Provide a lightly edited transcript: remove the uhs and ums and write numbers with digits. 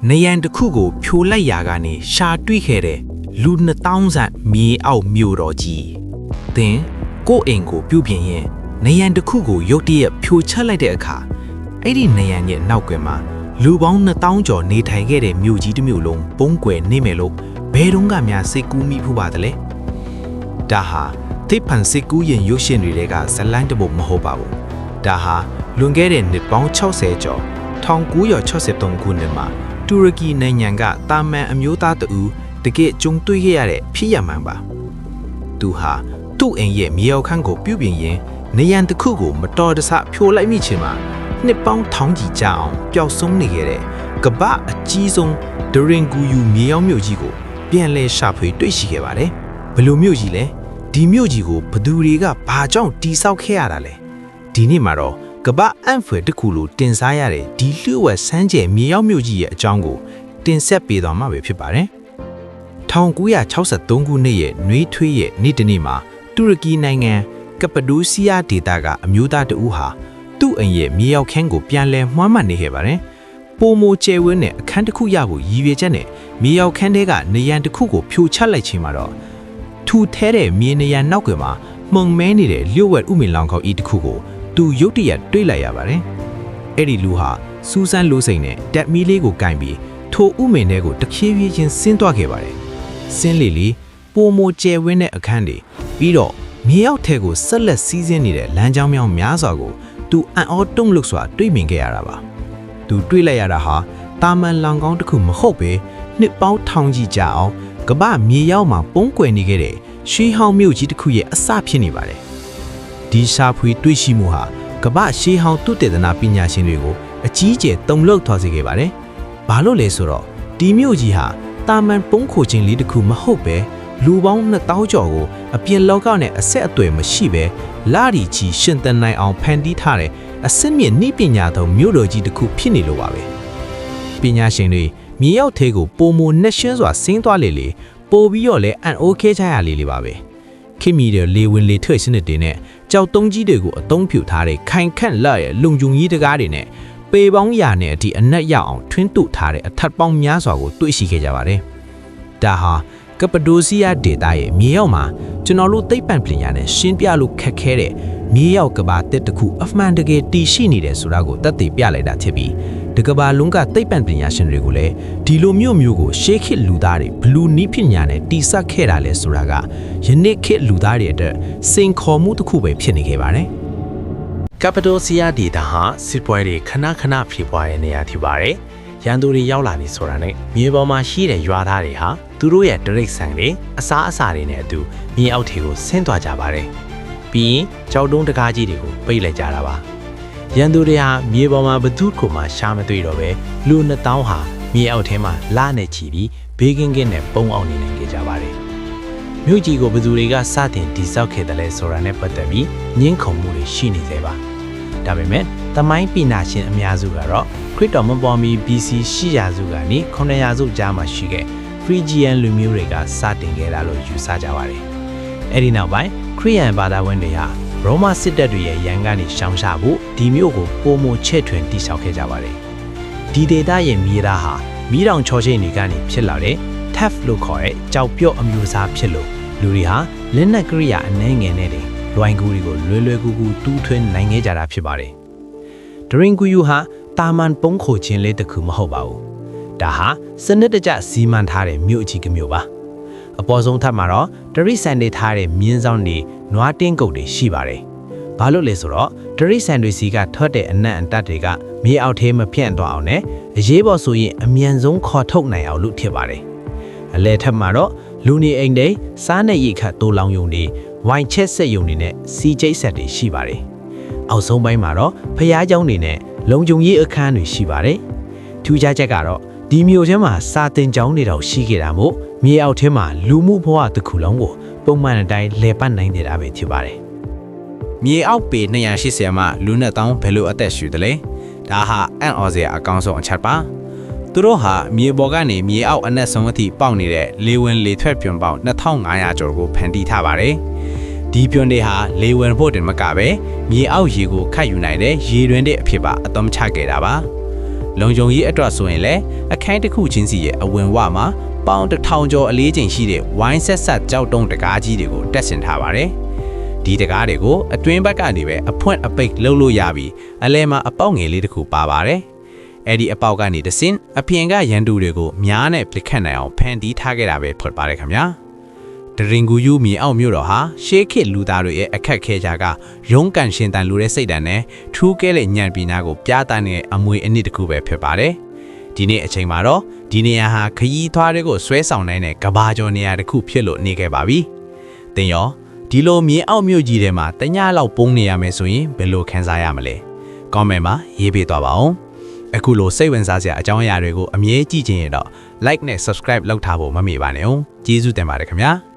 နေရန်တစ်ခုကိုဖြိုလိုက်ရာကနေရှာတွေ့ခဲ့တဲ့လူ2000ဆန့်မြေအောက်မြို့တော်ကြီးသင်ကိုယ့်အိမ်ကိုပြုပြင်ရင်နေရန်တစ်ခုကိုရုတ်တရက်ဖြိုချလိုက်တဲ့အခါအဲ့ဒီနေရန်ရဲ့နောက်ကွယ်မှာလူပေါင်း2000ကျော်နေထိုင်ခဲ့တဲ့မြို့ကြီးတစ်မြို့လုံးပုံကွယ်နေမယ်လို့ဘယ်တော့မှများစိတ်ကူးမိဖို့ပါတယ်လေဒါဟာသိပ္ပံစိတ်ကူးရင်ရုပ်ရှင်တွေကဇလန်းတပုတ်မဟုတ်ပါဘူးဒါဟာလွန်ခဲ့တဲ့နှစ်ပေါင်း60ကျော်1963ခုနှစ်မှာတူရကီနိုင်ငံကတာမန်အမျိုးသားတဦးတကယ်ကြုံတွေ့ခဲ့ရတဲ့ဖြစ်ရမှန်ပါသူဟာသူ့အိမ်ရဲ့မြေအောက်ခန်းကိုပြုပြင်ရင်နေရန်တစ်ခုကိုမတော်တဆဖြိုလိုက်မိချင်မှာနှစ်ပေါင်းထောင်ကြီးကြာအောင်ပျောက်ဆုံးနေခဲ့တဲ့ကမ္ဘာအကြီးဆုံးဒရင်ဂူယူမြေအောက်မြို့ကြီးကိုပြန်လဲရှာဖွေတွေ့ရှိခဲ့ပါတယ်ဘယ်လိုမြို့ကြီးလဲဒီမြို့ကြီးကိုဘသူတွေကဘာကြောင့်တိဆောက်ခဲ့ရတာလဲဒီနေ့မှာတော့ကမ္ဘာအံ့ဖွယ်တစ်ခုလိုတင်စားရတဲ့ဒီလျှို့ဝှက်ဆန်းကျယ်မြေရောက်မြို့ကြီးရဲ့အကြောင်းကိုတင်ဆက်ပေးသွားမှာပဲဖြစ်ပါတယ်1963ခုနှစ်ရဲ့နွေးထွေးရဲ့နေ့တစ်နေ့မှာတူရကီနိုင်ငံကပ္ပဒိုစီးယားဒေသကအမျိုးသားတဦးဟာသူ့အိမ်ရဲ့မြေရောက်ခန်းကိုပြန်လဲမှွမ်းမှတ်နေခဲ့ပါတယ်ပိုမိုကျယ်ဝန်းတဲ့အခန်းတစ်ခုရဖို့ရည်ရွယ်ချက်နဲ့မြေရောက်ခန်းထဲကနေရန်တစ်ခုကိုဖြိုချလိုက်ခြင်းမှာတော့ထူထဲတဲ့မြေနေရန်နောက်ကွယ်မှာမှုန်မဲနေတဲ့လျှို့ဝှက်ဥမင်လောင်ခေါဤတစ်ခုကိုသူရုတ်တရက်တွေးလိုက်ရပါတယ်။အဲ့ဒီလူဟာစူးစမ်းလို့စိန်နဲ့တက်မီလေးကိုကင်ပြီးထိုဥမင်ထဲကိုတဖြည်းဖြည်းချင်းဆင်းသွားခဲ့ပါတယ်။ဆင်းလေလေပိုမိုကျယ်ဝန်းတဲ့အခန်းတွေပြီးတော့မြေအောက်ထဲကိုဆက်လက်စီးဆင်းနေတဲ့လမ်းကြောင်းမြောင်များစွာကိုသူအံ့ဩတုန်လှုပ်စွာတွေးမြင်ခဲ့ရတာပါ။သူတွေးလိုက်ရတာဟာတာမန်လောင်ကောင်းတစ်ခုမဟုတ်ပဲနှစ်ပေါင်းထောင်ကြီးကြာအောင်ကမ္ဘာမြေရောက်မှာပုံကွယ်နေခဲ့တဲ့ရွှေဟောင်းမြို့ကြီးတစ်ခုရဲ့အစဖြစ်နေပါတယ်။ဒီရှာဖွေတွေ့ရှိမှုဟာကမ္ဘာရှေးဟောင်းသုတေသနပညာရှင်တွေကိုအကြီးအကျယ်တုန်လှုပ်သွားစေခဲ့ပါတယ်။ဘာလို့လဲဆိုတော့ဒီမြို့ကြီးဟာတာမန်ပုံခိုခြင်းလေးတစ်ခုမဟုတ်ပဲလူပေါင်း2000ကျော်ကိုအပြင်လောကနဲ့အဆက်အသွယ်မရှိပဲလာရီချီရှင်သန်နိုင်အောင်ဖန်တီးထားတဲ့အစစ်မြစ်နည်းပညာသုံးမြို့တော်ကြီးတစ်ခုဖြစ်နေလို့ပါပဲ။ပညာရှင်တွေမြေရောက်သေးကိုပုံမနဲ့ရှင်းစွာဆင်းသွားလေလေပို့ပြီးတော့လဲအန်အိုခဲချရလေပါပဲ။ခင်မီတဲ့လေဝင်လေထွက်စနစ်တွေနဲ့ကြောက်တုံးကြီးတွေကိုအသုံးပြုထားတဲ့ခိုင်ခန့်လာရဲ့လုံခြုံရေးတကားတွေနဲ့ပေပေါင်းရာနဲ့အထိအနက်ရောက်အောင်ထွင်းတုထားတဲ့အထက်ပေါင်းများစွာကိုတွေ့ရှိခဲ့ကြပါတယ်။ဒါဟာကပ္ပဒိုစီးယားဒေသရဲ့မြေရောက်မှာကျွန်တော်တို့သိပ္ပံပညာနဲ့ရှင်းပြလို့ခက်ခဲတဲ့မြေရောက်ကဘာတစ်တစ်ခုအမှန်တကယ်တည်ရှိနေတယ်ဆိုတာကိုသက်သေပြလိုက်တာဖြစ်ပြီးဒီကဘာလုံးကသိပ္ပံပညာရှင်တွေကိုလည်းဒီလိုမျိုးကိုရှေးခေတ်လူသားတွေဘလူးနီးပညာနဲ့တည်ဆောက်ခဲ့တာလဲဆိုတာကယနေ့ခေတ်လူသားတွေအတွက်စိန်ခေါ်မှုတစ်ခုပဲဖြစ်နေခဲ့ပါတယ်ကပ္ပဒိုစီးယားဒေသဟာစစ်ပွဲတွေခဏဖြစ်ပွားတဲ့နေရာဖြစ်ပါတယ်ရန်သူတွေရောက်လာပြီဆိုတာနဲ့မြေပေါ်မှာရှိတဲ့ရွာသားတွေဟာသူတို့ရဲ့ဒရိတ်ဆန်တွေအစားအစာတွေနဲ့အတူမြေအောက်ထဲကိုဆင်းသွားကြပါတယ်ပြီးရင်ကြောက်တုံးတကားကြီးတွေကိုပိတ်လိုက်ကြတာပါရန်သူတွေဟာမြေပေါ်မှာဘသူ့ကိုမှရှားမတွေ့တော့ပဲလူ2000ဟာမြေအောက်ထဲမှာလာနေချီပြီးဘေးကင်းကင်းနဲ့ပုံအောင်နေနိုင်ကြပါတယ်မြို့ကြီးကိုဘသူတွေကစတင်တည်ဆောက်ခဲ့တယ်လဲဆိုတာနဲ့ပတ်သက်ပြီးညှင်းခုန်မှုတွေရှိနေသေးပါဒါပေမဲ့သမိုင်းပညာရှင်အများစုကတော့ခရစ်တော်မပေါ်မီ BC 800စုကနေ900စုကြားမှာရှိခဲ့ Phrygian လူမျိုးတွေကစတင်ခဲ့တာလို့ယူဆကြပါတယ်။အဲဒီနောက်ပိုင်းခရစ်ယာန်ဘာသာဝင်တွေဟာရောမစစ်တပ်တွေရဲ့ရန်ကနေရှောင်ရှားဖို့ဒီမြို့ကိုပုံမချဲ့ထွင်တည်ဆောက်ခဲ့ကြပါတယ်။ဒီဒေသရဲ့မြေသားဟာမီးတောင်ချော်ချိတ်တွေကနေဖြစ်လာတဲ့ Tuff လို့ခေါ်တဲ့ကြောက်ပြော့အမျိုးအစားဖြစ်လို့လူတွေဟာလက်နက်ကရိယာအနှဲငယ်နဲ့တွေလွိုင်ကူတွေကိုလွယ်ကူတူးထွင်းနိုင်ခဲ့ကြတာဖြစ်ပါတယ်။ဒရင်ဂူယူဟာတာမန်ပုံခိုခြင်းလေးတစ်ခုမဟုတ်ပါဘူး။ဒါဟာစနစ်တကျစီမံထားတဲ့မြို့အကြီးကမြို့ပါ။အပေါ်ဆုံးထပ်မှာတော့ဒရိဆန်တွေထားတဲ့မြင်းဆောင်တွေနွားတင်းကုတ်တွေရှိပါတယ်။ဘာလို့လဲဆိုတော့ဒရိဆန်တွေစီကထွက်တဲ့အနံ့အတတ်တွေကမြေအောက်ထဲမဖြန့်သွားအောင်နဲ့အရေးပေါ်ဆိုရင်အမြန်ဆုံးခေါ်ထုတ်နိုင်အောင်လုပ်ထည့်ပါတယ်။အလဲထပ်မှာတော့လူနေအိမ်တွေစားနေရိတ်ခတ်တိုးလောင်ယုံတွေဝိုင်ချက်ဆက်ယုံတွေနဲ့စီကျိတ်ဆက်တွေရှိပါတယ်။အောက်ဆုံးပိုင်းမှာတော့ဖျားเจ้าတွေနဲ့လုံခြုံရေးအခန်းတွေရှိပါတယ်။ထူးခြားချက်ကတော့ဒီမြို့ထဲမှာစာတင်ကျောင်းတွေတော့ရှိခဲ့တာမို့မြေအောက်ထဲမှာလူမှုဘဝတစ်ခုလုံးကိုပုံမှန်အတိုင်းလဲပတ်နိုင်နေတာပဲဖြစ်ပါတယ်။မြေအောက်ပေ280မှာလူ2000ဘယ်လိုအသက်ရှူတယ်လဲ။ဒါဟာအံ့ဩစရာအကောင်းဆုံးအချက်ပါ။သူတို့ဟာမြေပေါ်ကနေမြေအောက်အနက်ဆုံးအထိပေါက်နေတဲ့လေဝင်လေထွက်ပြွန်ပေါက်2500ကျော်ကိုဖန်တီးထားပါတယ်။ဒီပြွန်တွေဟာလေဝင်ဖို့တင်မကပဲမြေအောက်ရေကိုခတ်ယူနိုင်တဲ့ရေတွင်းတွေအဖြစ်ပါအသုံးချခဲ့တာပါ။ လုံခြုံရေးအတွက်ဆိုရင်လည်းအခန်းတစ်ခုချင်းစီရဲ့အဝင်ဝမှာပေါင်1000ကျော်အလေးချိန်ရှိတဲ့ဝိုင်းဆက်ဆက်ကြောက်တုံးတကားကြီးတွေကိုတက်ဆင်ထားပါတယ်။ဒီတကားတွေကိုအတွင်းဘက်ကနေပဲအဖွင့်အပိတ်လှုပ်လို့ရပြီးအလဲမှာအပေါက်ငယ်လေးတစ်ခုပါပါတယ်။အဲ့ဒီအပေါက်ကနေတဆင့်အပြင်ကရန်သူတွေကိုများနဲ့ပြစ်ခတ်နိုင်အောင်ဖန်တီးထားခဲ့တာပဲဖြစ်ပါတယ်ခင်ဗျာ။ဒရင်ဂူယူမြေအောက်မြို့တော်ဟာရှေးခေတ်လူသားတွေရဲ့အခက်ခဲကြကရုံးကန်ရှင်တန်လူတဲ့စိတ်ဓာတ်နဲ့ထူးကဲတဲ့ညံပညာကိုပြသနေတဲ့အမွေအနှစ်တစ်ခုပဲဖြစ်ပါတယ်။ဒီနေ့အချိန်မှာတော့ဒီနေရာဟာခရီးသွားတွေကိုဆွဲဆောင်နိုင်တဲ့ကဘာကျော်နေရာတစ်ခုဖြစ်လို့နေခဲ့ပါပြီ။သင်ရောဒီလိုမြေအောက်မြို့ကြီးထဲမှာတညလောက်ပုံနေရမယ်ဆိုရင်ဘယ်လိုခံစားရမလဲ။ comment မှာရေးပေးသွားပါဦး။အခုလိုစိတ်ဝင်စားစရာအကြောင်းအရာတွေကိုအမြဲကြည့်ချင်ရင်တော့ like နဲ့ subscribe လုပ်ထားဖို့မမေ့ပါနဲ့။ကျေးဇူးတင်ပါတယ်ခင်ဗျာ။